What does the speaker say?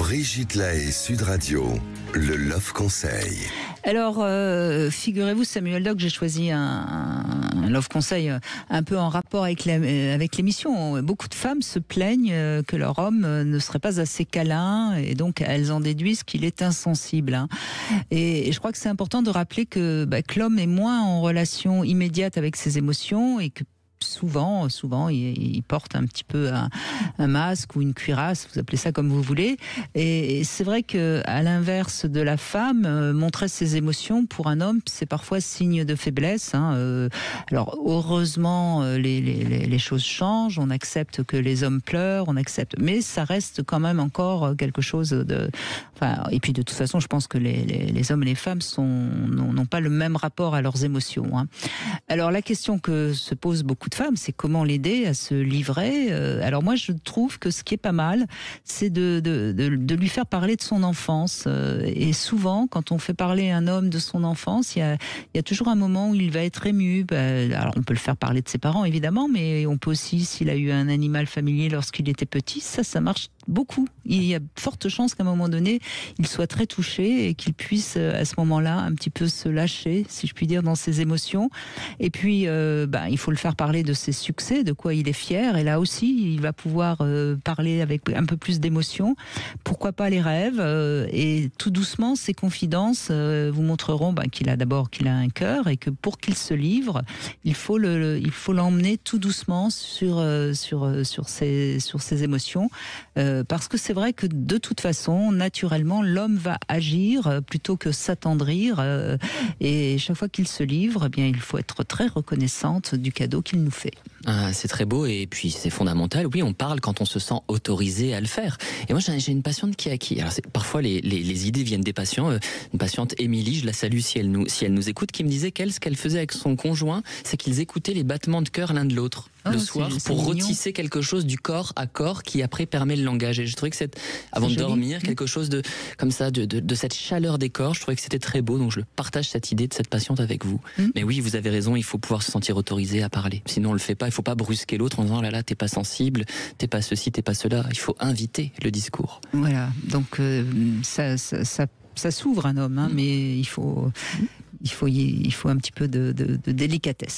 Brigitte Lahaie, Sud Radio, le Love Conseil. Alors, figurez-vous, Samuel Doc, j'ai choisi un Love Conseil un peu en rapport avec l'émission. Beaucoup de femmes se plaignent que leur homme ne serait pas assez câlin et donc elles en déduisent qu'il est insensible. Et je crois que c'est important de rappeler que l'homme est moins en relation immédiate avec ses émotions et que souvent, il porte un petit peu un masque ou une cuirasse, vous appelez ça comme vous voulez. Et c'est vrai que, à l'inverse de la femme, montrer ses émotions pour un homme, c'est parfois signe de faiblesse. Alors heureusement, les choses changent. On accepte que les hommes pleurent, on accepte, mais ça reste quand même encore quelque chose de. Enfin, et puis de toute façon, je pense que les hommes et les femmes n'ont pas le même rapport à leurs émotions. Alors la question que se posent beaucoup de femmes, c'est comment l'aider à se livrer. Alors moi, je trouve que ce qui est pas mal, c'est de lui faire parler de son enfance. Et souvent, quand on fait parler un homme de son enfance, il y a toujours un moment où il va être ému. Alors on peut le faire parler de ses parents, évidemment, mais on peut aussi, s'il a eu un animal familier lorsqu'il était petit, ça marche beaucoup. Il y a forte chance qu'à un moment donné, il soit très touché et qu'il puisse, à ce moment-là, un petit peu se lâcher, si je puis dire, dans ses émotions. Et puis, il faut le faire parler de ses succès, de quoi il est fier. Et là aussi, il va pouvoir parler avec un peu plus d'émotion. Pourquoi pas les rêves. Et tout doucement, ses confidences vous montreront qu'il a un cœur et que pour qu'il se livre, il faut l'emmener tout doucement sur ses émotions. Parce que c'est vrai que de toute façon, naturellement, l'homme va agir plutôt que s'attendrir. Et chaque fois qu'il se livre, il faut être très reconnaissante du cadeau qu'il nous fait. C'est très beau et puis c'est fondamental. Oui, on parle quand on se sent autorisé à le faire. Et moi, j'ai une patiente qui alors parfois les idées viennent des patients. Une patiente, Émilie, je la salue si elle nous écoute, qui me disait ce qu'elle faisait avec son conjoint, c'est qu'ils écoutaient les battements de cœur l'un de l'autre le soir pour retisser quelque chose du corps à corps qui après permet le langage. Et je trouvais que avant de dormir, quelque chose de comme ça, de cette chaleur des corps, je trouvais que c'était très beau. Donc je partage cette idée de cette patiente avec vous. Mais oui, vous avez raison, il faut pouvoir se sentir autorisé à parler. Sinon on le fait pas. Il faut pas brusquer l'autre en disant là t'es pas sensible, t'es pas ceci, t'es pas cela. Il faut inviter le discours. Voilà. Donc ça s'ouvre un homme, mais il faut un petit peu de délicatesse.